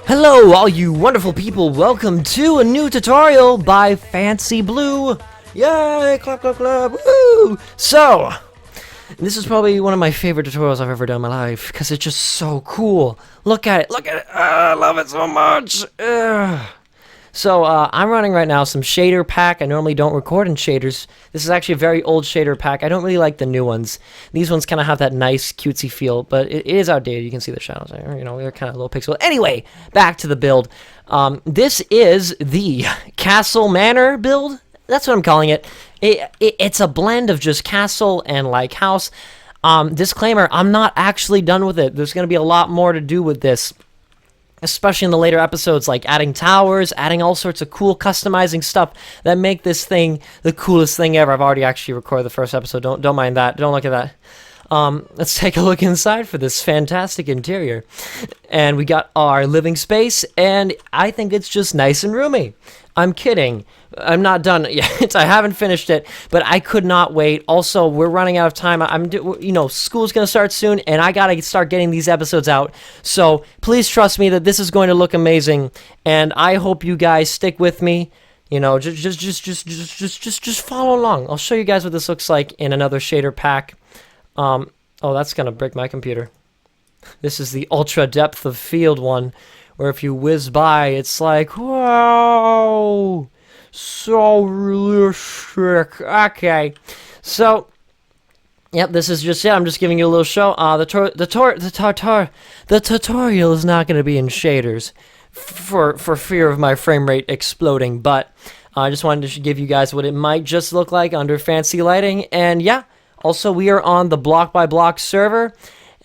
Hello, all you wonderful people. Welcome to a new tutorial by FancyBlue. Yay, clap, clap, clap, woo! So, this is probably one of my favorite tutorials I've ever done in my life, because it's just so cool. Look at it, I love it so much. So, I'm running right now some shader pack. I normally don't record in shaders. This is actually a very old shader pack. I don't really like the new ones. These ones kind of have that nice, cutesy feel, but it is outdated. You can see the shadows there. You know, they're kind of low pixel. Anyway, back to the build. This is the Castle Manor build. That's what I'm calling it. It's a blend of just castle and, like, house. Disclaimer, I'm not actually done with it. There's going to be a lot more to do with this, especially in the later episodes, like adding towers, adding all sorts of cool customizing stuff that make this thing the coolest thing ever. I've already actually recorded the first episode. Don't mind that. Don't look at that. Let's take a look inside for this fantastic interior. And we got our living space, and I think it's just nice and roomy. I'm kidding. I'm not done yet. I haven't finished it, but I could not wait. Also, we're running out of time. School's going to start soon, and I got to start getting these episodes out. So please trust me that this is going to look amazing, and I hope you guys stick with me. You know, just follow along. I'll show you guys what this looks like in another shader pack. Oh, that's going to break my computer. This is the ultra depth of field one, where if you whiz by, it's like, whoa, so realistic. Okay, so, yep, this is just it. I'm just giving you a little show. The tutorial is not going to be in shaders for fear of my frame rate exploding, but I just wanted to give you guys what it might just look like under fancy lighting. And yeah, also we are on the block by block server.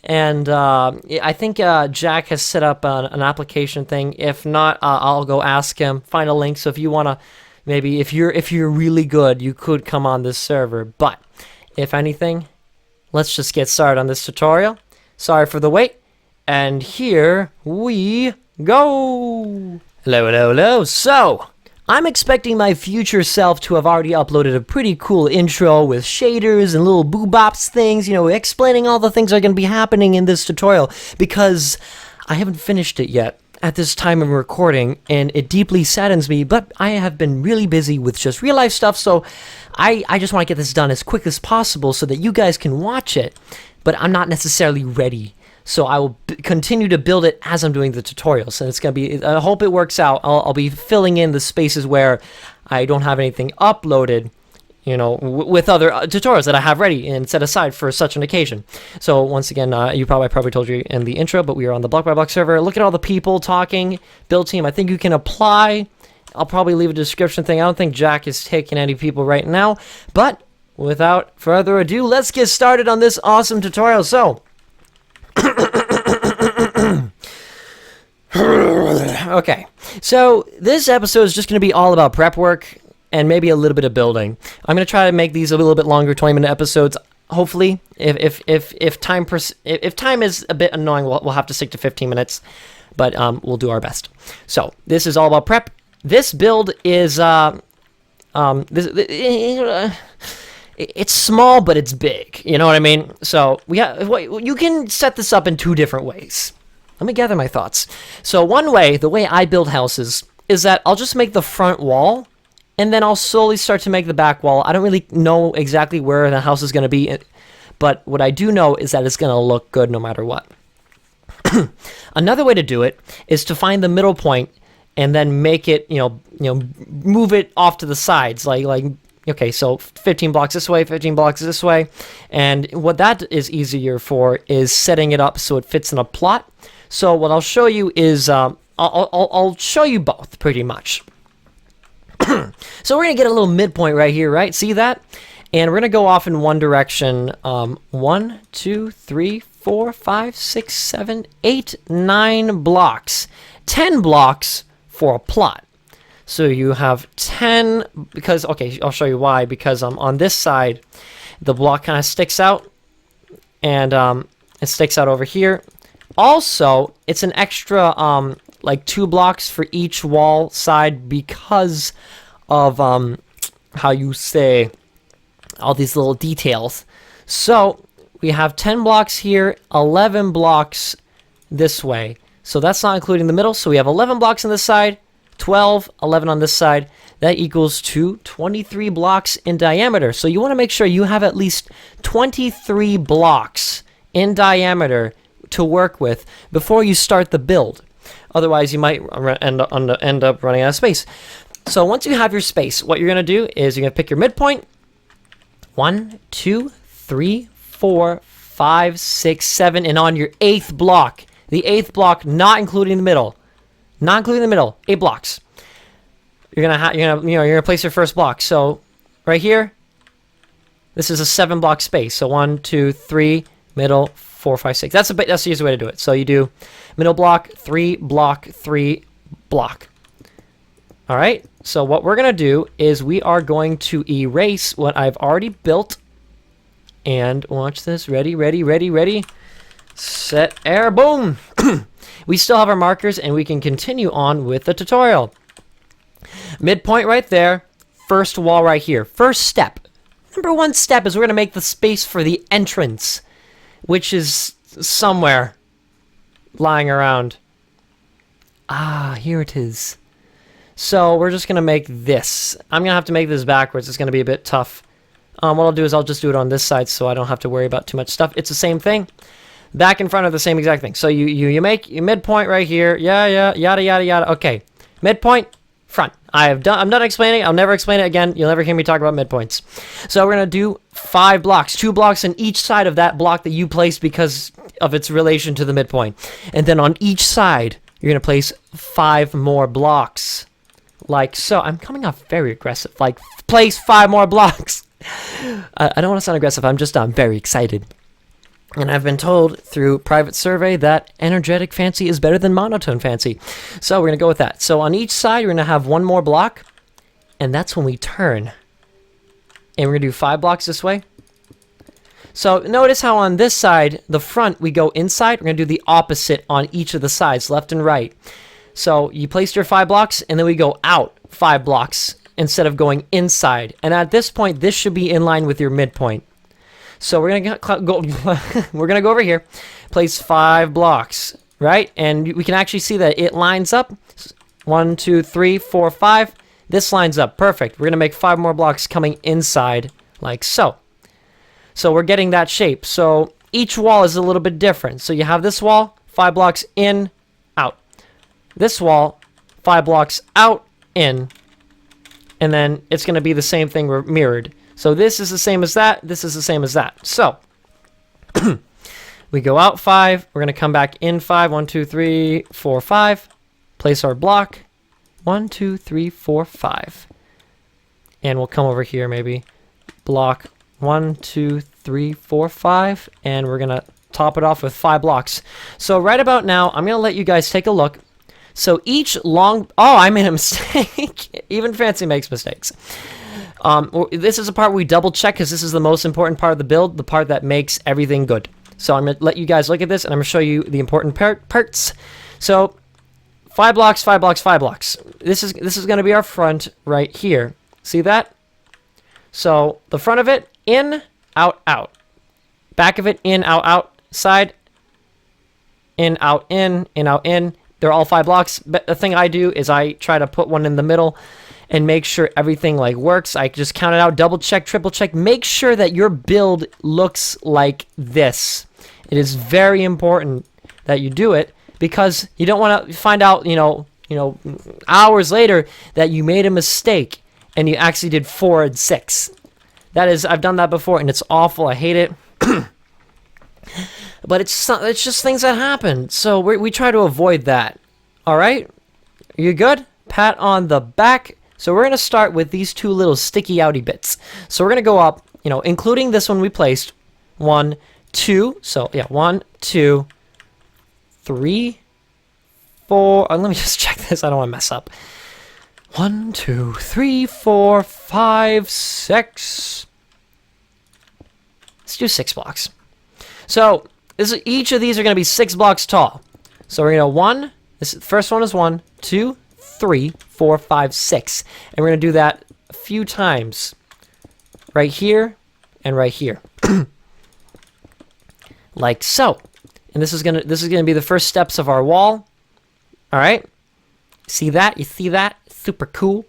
And I think Jack has set up an application thing. If not, I'll go ask him, find a link. So if you want to, maybe if you're really good, you could come on this server. But if anything, let's just get started on this tutorial. Sorry for the wait. And here we go. Hello. So, I'm expecting my future self to have already uploaded a pretty cool intro with shaders and little boobops things, you know, explaining all the things that are going to be happening in this tutorial, because I haven't finished it yet at this time of recording, and it deeply saddens me, but I have been really busy with just real life stuff, so I just want to get this done as quick as possible so that you guys can watch it, but I'm not necessarily ready. So I will continue to build it as I'm doing the tutorials, and it's going to be, I hope it works out. I'll be filling in the spaces where I don't have anything uploaded, you know, with other tutorials that I have ready and set aside for such an occasion. So once again, I probably told you in the intro, but we are on the block by block server. Look at all the people talking, build team. I think you can apply. I'll probably leave a description thing. I don't think Jack is taking any people right now, but without further ado, let's get started on this awesome tutorial. So, okay, so this episode is just going to be all about prep work and maybe a little bit of building. I'm going to try to make these a little bit longer, 20-minute episodes. Hopefully, if time is a bit annoying, we'll have to stick to 15 minutes, but we'll do our best. So this is all about prep. This build is it's small, but it's big. You know what I mean? So you can set this up in two different ways. Let me gather my thoughts. So one way, the way I build houses, is that I'll just make the front wall, and then I'll slowly start to make the back wall. I don't really know exactly where the house is going to be, but what I do know is that it's going to look good no matter what. Another way to do it is to find the middle point and then make it, move it off to the sides, like. Okay, so 15 blocks this way, 15 blocks this way, and what that is easier for is setting it up so it fits in a plot. So what I'll show you is, I'll show you both, pretty much. So we're going to get a little midpoint right here, right? See that? And we're going to go off in one direction. 1, 2, 3, 4, 5, 6, 7, 8, 9 blocks. 10 blocks for a plot. So you have 10, because, okay, I'll show you why, because on this side, the block kind of sticks out, and it sticks out over here. Also, it's an extra, like 2 blocks for each wall side because of, how you say, all these little details. So we have 10 blocks here, 11 blocks this way. So that's not including the middle. So we have 11 blocks on this side, 12, 11 on this side. That equals to 23 blocks in diameter. So you want to make sure you have at least 23 blocks in diameter to work with before you start the build. Otherwise, you might end up running out of space. So once you have your space, what you're going to do is you're going to pick your midpoint. 1, 2, 3, 4, 5, 6, 7, and on your 8th block. The 8th block, not including the middle. Not including the middle. 8 blocks. You're gonna place your first block. So right here, this is a 7 block space. So 1, 2, 3, middle, 4, 5, 6. That's the easiest way to do it. So you do middle block, 3 block, 3 block. All right. So what we're gonna do is we are going to erase what I've already built. And watch this. Ready, ready, ready, ready. Set, air, boom. We still have our markers, and we can continue on with the tutorial. Midpoint right there. First wall right here. First step. Number 1 step is we're going to make the space for the entrance, which is somewhere lying around. Ah, here it is. So we're just going to make this. I'm going to have to make this backwards. It's going to be a bit tough. What I'll do is I'll just do it on this side so I don't have to worry about too much stuff. It's the same thing. Back and front are the same exact thing. So you make your midpoint right here. Yeah, yada, yada, yada. Okay. Midpoint, front. I'm done explaining. I'll never explain it again. You'll never hear me talk about midpoints. So we're going to do 5 blocks. 2 blocks on each side of that block that you placed because of its relation to the midpoint. And then on each side, you're going to place 5 more blocks. Like so. I'm coming off very aggressive. Like, place 5 more blocks. I don't want to sound aggressive. I'm very excited. And I've been told through private survey that energetic fancy is better than monotone fancy. So we're going to go with that. So on each side, you're going to have 1 more block. And that's when we turn. And we're going to do 5 blocks this way. So notice how on this side, the front, we go inside. We're going to do the opposite on each of the sides, left and right. So you placed your 5 blocks, and then we go out 5 blocks instead of going inside. And at this point, this should be in line with your midpoint. So we're gonna go over here, place 5 blocks, right? And we can actually see that it lines up. 1, 2, 3, 4, 5. This lines up perfect. We're gonna make 5 more blocks coming inside, like so. So we're getting that shape. So each wall is a little bit different. So you have this wall, 5 blocks in, out. This wall, 5 blocks out, in, and then it's gonna be the same thing mirrored. So this is the same as that. This is the same as that. So we go out 5. We're going to come back in 5. 1, 2, 3, 4, 5. Place our block. 1, 2, 3, 4, 5. And we'll come over here maybe. Block 1, 2, 3, 4, 5. And we're going to top it off with 5 blocks. So right about now, I'm going to let you guys take a look. So each long... Oh, I made a mistake. Even Fancy makes mistakes. This is a part we double check because this is the most important part of the build, the part that makes everything good. So I'm going to let you guys look at this, and I'm going to show you the important parts. So 5 blocks, 5 blocks, 5 blocks. This is going to be our front right here. See that? So the front of it, in, out, out. Back of it, in, out, out. Side, in, out, in, out, in. They're all 5 blocks. But the thing I do is I try to put one in the middle and make sure everything like works. I just count it out, double check, triple check. Make sure that your build looks like this. It is very important that you do it because you don't want to find out, hours later that you made a mistake and you actually did 4 and 6. I've done that before and it's awful. I hate it. But it's just things that happen. So we try to avoid that. All right? You good? Pat on the back. So we're going to start with these 2 little sticky outy bits. So we're going to go up, including this one we placed. 1, 2. So yeah, 1, 2, 3, 4. Let me just check this. I don't want to mess up. 1, 2, 3, 4, 5, 6. Let's do 6 blocks. So each of these are going to be 6 blocks tall. So we're going to this first one is 1, 2, 3, 4, 5, 6. And we're going to do that a few times. Right here and right here. Like so. And this is going to be the first steps of our wall. All right. See that? You see that? Super cool.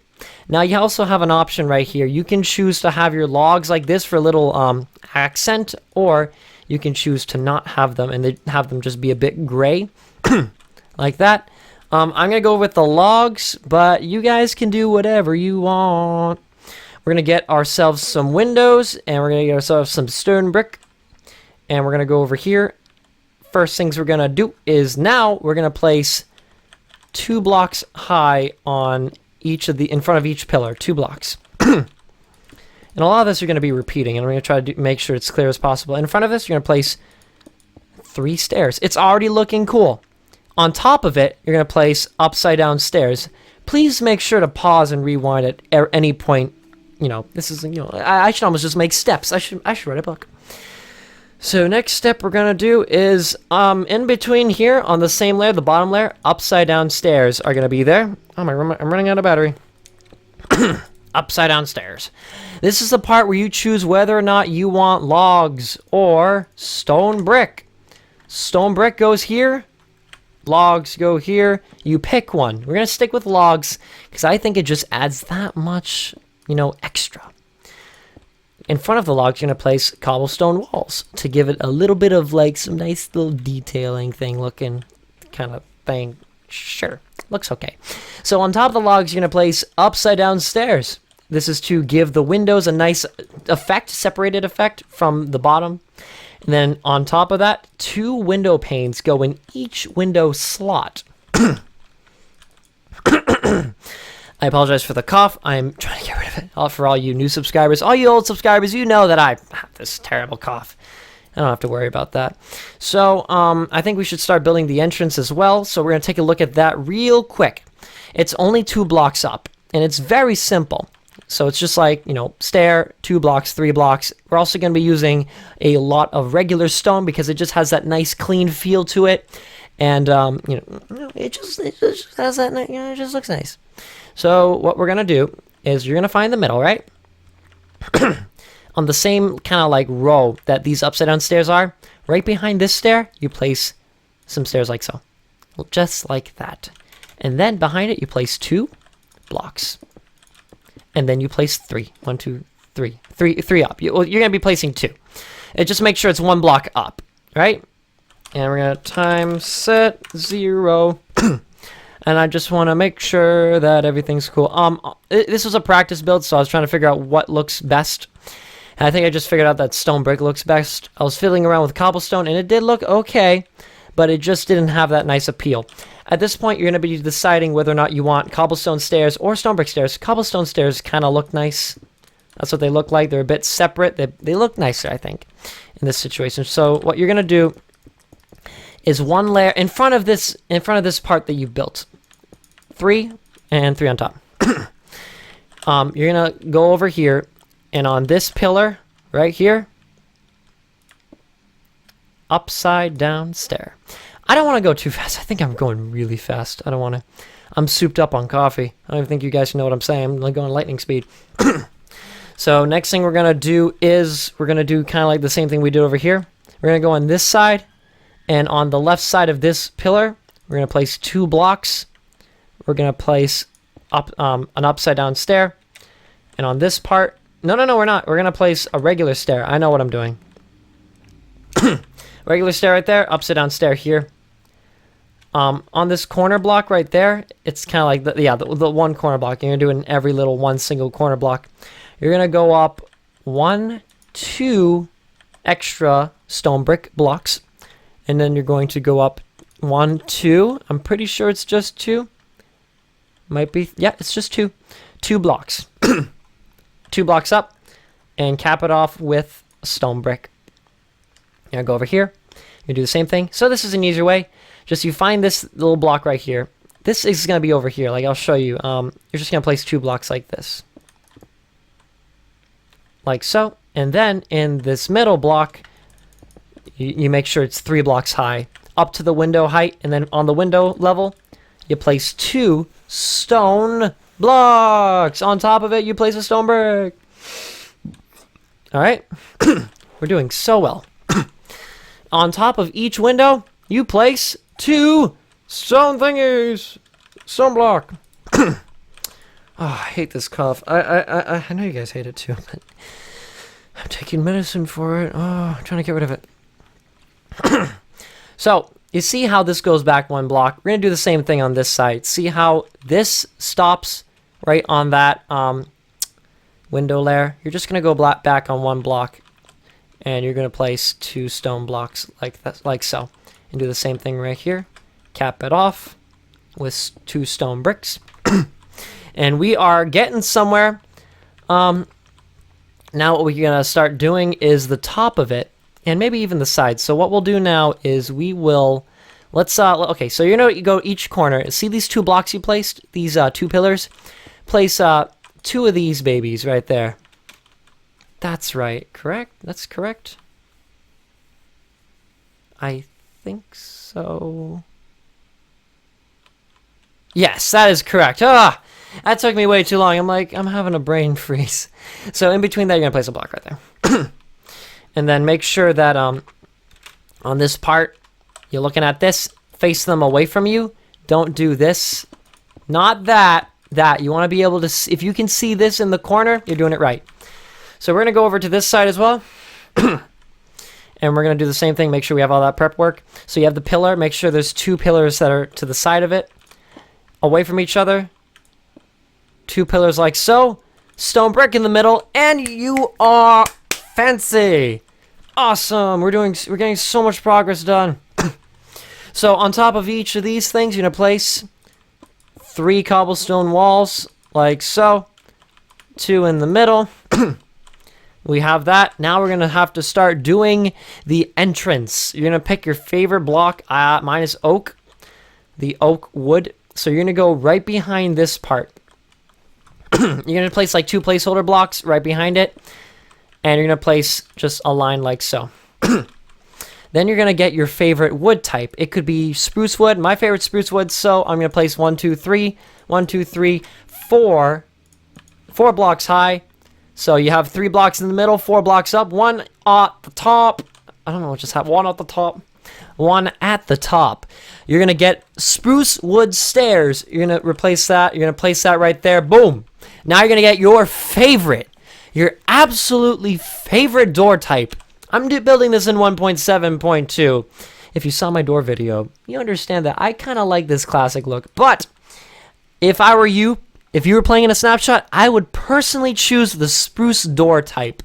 Now you also have an option right here. You can choose to have your logs like this for a little accent, or you can choose to not have them and they have them just be a bit gray like that. I'm going to go with the logs, but you guys can do whatever you want. We're going to get ourselves some windows, and we're going to get ourselves some stone brick, and we're going to go over here. First things we're going to do is now we're going to place 2 blocks high on each of the, in front of each pillar, 2 blocks. And a lot of this you're going to be repeating, and I'm going to try to make sure it's clear as possible. In front of this, you're going to place 3 stairs. It's already looking cool. On top of it, you're going to place upside down stairs. Please make sure to pause and rewind at any point. You know, this is, you know, I should almost just make steps. I should write a book. So next step we're going to do is in between here on the same layer, the bottom layer, upside down stairs are going to be there. Oh, I'm running out of battery. Upside down stairs. This is the part where you choose whether or not you want logs or stone brick. Stone brick goes here. Logs go here. You pick one. We're going to stick with logs because I think it just adds that much, you know, extra. In front of the logs, you're going to place cobblestone walls to give it a little bit of like some nice little detailing thing looking kind of thing. Sure, looks okay. So on top of the logs, you're going to place upside down stairs. This is to give the windows a nice effect, separated effect from the bottom. And then on top of that, 2 window panes go in each window slot. I apologize for the cough. I'm trying to get rid of it. For all you new subscribers, all you old subscribers, you know that I have this terrible cough. I don't have to worry about that. So I think we should start building the entrance as well. So we're going to take a look at that real quick. It's only 2 blocks up, and it's very simple. So it's just like, you know, stair, 2 blocks, 3 blocks. We're also going to be using a lot of regular stone because it just has that nice clean feel to it. And, you know, it just has that, you know, it just looks nice. So what we're going to do is you're going to find the middle, right? On the same kind of like row that these upside down stairs are, right behind this stair, you place some stairs like so. Just like that. And then behind it, you place 2 blocks. And then you place 3. 1, 2, 3. 3 up. You're going to be placing 2. And just make sure it's 1 block up, right? And we're going to time set 0. And I just want to make sure that everything's cool. This was a practice build, so I was trying to figure out what looks best. And I think I just figured out that stone brick looks best. I was fiddling around with cobblestone, and it did look okay, but it just didn't have that nice appeal. At this point, you're going to be deciding whether or not you want cobblestone stairs or stone brick stairs. Cobblestone stairs kind of look nice. That's what they look like. They're a bit separate. They look nicer, I think, in this situation. So what you're going to do is 1 layer in front of this part that you built. 3 and 3 on top. You're going to go over here, and on this pillar right here, upside down stair. I don't want to go too fast. I think I'm going really fast. I don't want to. I'm souped up on coffee. I don't even think you guys know what I'm saying. I'm like going lightning speed. So next thing we're going to do is we're going to do kind of like the same thing we did over here. We're going to go on this side, and on the left side of this pillar, we're going to place 2 blocks. We're going to place up an upside down stair. And on this part, no, we're not. We're going to place a regular stair. I know what I'm doing. Regular stair right there, upside down stair here. On this corner block right there, it's kind of like, the 1 corner block. You're going to do it in every little 1 single corner block. You're going to go up 1, 2 extra stone brick blocks. And then you're going to go up 1, 2. I'm pretty sure it's just 2. Might be, yeah, it's just 2. 2 blocks. 2 blocks up, and cap it off with a stone brick. You're going to go over here. You do the same thing. So this is an easier way. Just you find this little block right here. This is going to be over here. Like I'll show you. You're just going to place 2 blocks like this. Like so. And then in this middle block, you make sure it's 3 blocks high. Up to the window height. And then on the window level, you place 2 stone blocks. On top of it, you place a stone brick. All right. We're doing so well. On top of each window, you place 2 Stone thingies! Stone block! Oh, I hate this cough. I know you guys hate it too, but I'm taking medicine for it. Oh, I'm trying to get rid of it. So, you see how this goes back one block? We're going to do the same thing on this side. See how this stops right on that window layer? You're just going to go back on one block, and you're going to place 2 stone blocks like so. And do the same thing right here. Cap it off with 2 stone bricks. And we are getting somewhere. Now what we're going to start doing is the top of it, and maybe even the sides. So what we'll do now is we will, okay, so you go each corner. See these 2 blocks you placed? These 2 pillars? Place 2 of these babies right there. That's right, correct? That's correct. I think so. Yes, that is correct. Ah! That took me way too long. I'm having a brain freeze. So in between that, you're going to place a block right there. And then make sure that on this part, you're looking at this, face them away from you. Don't do this. Not that. That. You want to be able to, if you can see this in the corner, you're doing it right. So we're going to go over to this side as well. And we're going to do the same thing. Make sure we have all that prep work. So you have the pillar. Make sure there's 2 pillars that are to the side of it. Away from each other. 2 pillars like so. Stone brick in the middle. And you are fancy. Awesome. We're getting so much progress done. So on top of each of these things, you're going to place 3 cobblestone walls like so. 2 in the middle. We have that. Now we're going to have to start doing the entrance. You're going to pick your favorite block. Mine is oak. The oak wood. So you're going to go right behind this part. You're going to place like 2 placeholder blocks right behind it. And you're going to place just a line like so. Then you're going to get your favorite wood type. It could be spruce wood. My favorite spruce wood. So I'm going to place 1, 2, 3. 1, 2, 3, 4. 4 blocks high. So you have 3 blocks in the middle, 4 blocks up, 1 at the top. I don't know what just happened. 1 at the top. 1 at the top. You're going to get spruce wood stairs. You're going to replace that. You're going to place that right there. Boom. Now you're going to get your favorite, your absolutely favorite door type. I'm building this in 1.7.2. If you saw my door video, you understand that I kind of like this classic look. But if I were you, if you were playing in a snapshot, I would personally choose the spruce door type.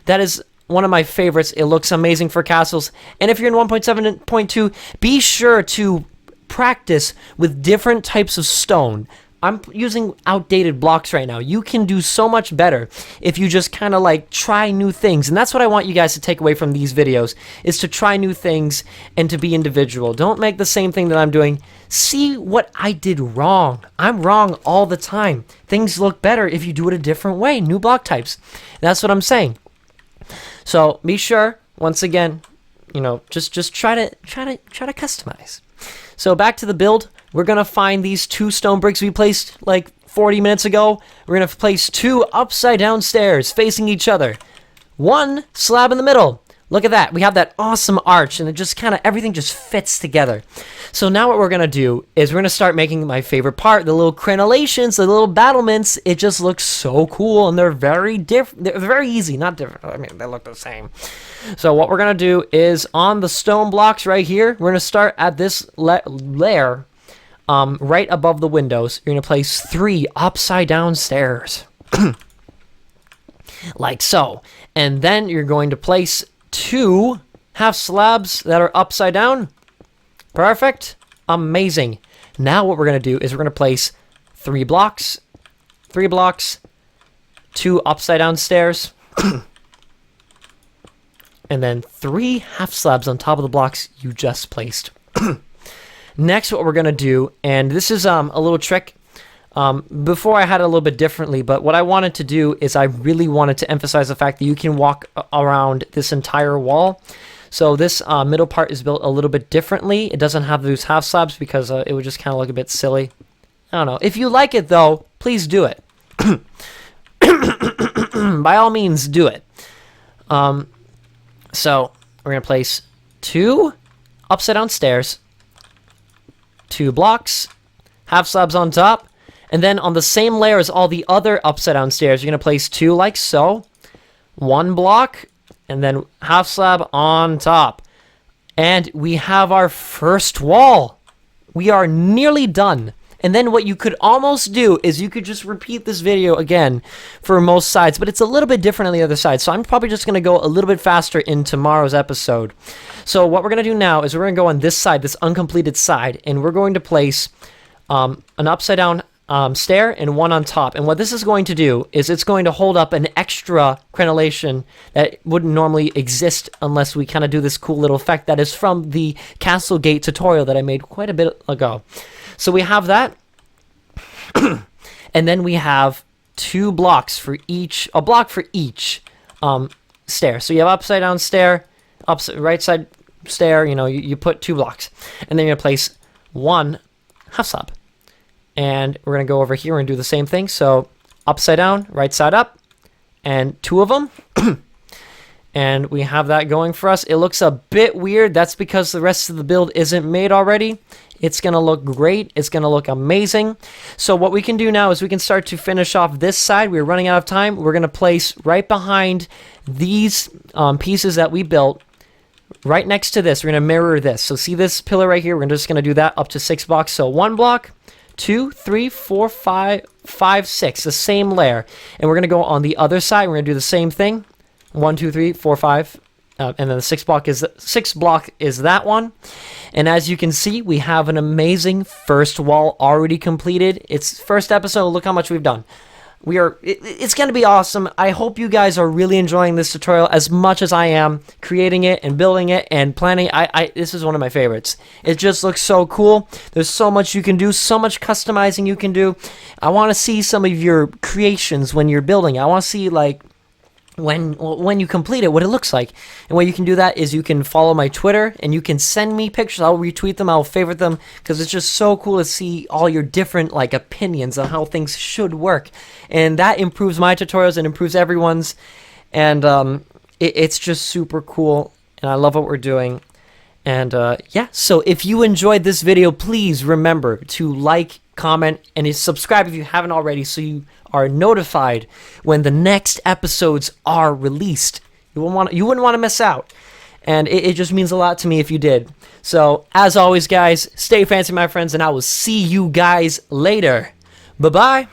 That is one of my favorites. It looks amazing for castles. And if you're in 1.7.2, be sure to practice with different types of stone. I'm using outdated blocks right now. You can do so much better if you just kind of like try new things. And that's what I want you guys to take away from these videos, is to try new things and to be individual. Don't make the same thing that I'm doing. See what I did wrong. I'm wrong all the time. Things look better if you do it a different way. New block types. That's what I'm saying. So be sure, once again, you know, just try to customize. So back to the build. We're going to find these 2 stone bricks we placed like 40 minutes ago. We're going to place 2 upside down stairs facing each other. 1 slab in the middle. Look at that. We have that awesome arch, and it just kind of, everything just fits together. So now what we're going to do is we're going to start making my favorite part, the little crenellations, the little battlements. It just looks so cool, and they're very different. They're very easy, not different. I mean, they look the same. So what we're going to do is on the stone blocks right here, we're going to start at this layer right above the windows. You're going to place 3 upside down stairs. Like so. And then you're going to place 2 half slabs that are upside down. Perfect. Amazing. Now what we're going to do is we're going to place 3 blocks, 2 upside down stairs, and then 3 half slabs on top of the blocks you just placed. Next, what we're going to do, and this is a little trick. Before I had it a little bit differently, but what I wanted to do is I really wanted to emphasize the fact that you can walk around this entire wall. So this middle part is built a little bit differently. It doesn't have those half slabs because it would just kind of look a bit silly. I don't know. If you like it, though, please do it. By all means, do it. So we're going to place 2 upside down stairs. 2 blocks, half slabs on top, and then on the same layer as all the other upside down stairs, you're going to place 2 like so, 1 block, and then half slab on top. And we have our first wall. We are nearly done. And then what you could almost do is you could just repeat this video again for most sides, but it's a little bit different on the other side. So I'm probably just going to go a little bit faster in tomorrow's episode. So what we're going to do now is we're going to go on this side, this uncompleted side, and we're going to place an upside down stair and one on top. And what this is going to do is it's going to hold up an extra crenellation that wouldn't normally exist unless we kind of do this cool little effect that is from the Castle Gate tutorial that I made quite a bit ago. So we have that, and then we have 2 blocks for each, a block for each stair. So you have upside down stair, right side stair, you put 2 blocks, and then you're going to place 1 half slab. And we're going to go over here and do the same thing. So upside down, right side up, and 2 of them. And we have that going for us. It looks a bit weird. That's because the rest of the build isn't made already. It's going to look great. It's going to look amazing. So what we can do now is we can start to finish off this side. We're running out of time. We're going to place right behind these pieces that we built, right next to this. We're going to mirror this. So see this pillar right here? We're just going to do that up to 6 blocks. So 1 block, 2, 3, 4, 5, 6. The same layer. And we're going to go on the other side. We're going to do the same thing. 1, 2, 3, 4, 5. And then the 6 block is that one. And as you can see, we have an amazing first wall already completed. It's first episode. Look how much we've done. It's going to be awesome. I hope you guys are really enjoying this tutorial as much as I am creating it and building it and planning. This is one of my favorites. It just looks so cool. There's so much you can do, so much customizing you can do. I want to see some of your creations when you're building. I want to see like when you complete it, what it looks like. And what you can do that is you can follow my Twitter and you can send me pictures. I'll retweet them, I'll favorite them, because it's just so cool to see all your different like opinions on how things should work. And that improves my tutorials and improves everyone's. And it's just super cool. And I love what we're doing. And yeah, so if you enjoyed this video, please remember to like, comment, and subscribe if you haven't already so you are notified when the next episodes are released. You wouldn't want to miss out. And it just means a lot to me if you did. So, as always, guys, stay fancy, my friends, and I will see you guys later. Bye-bye.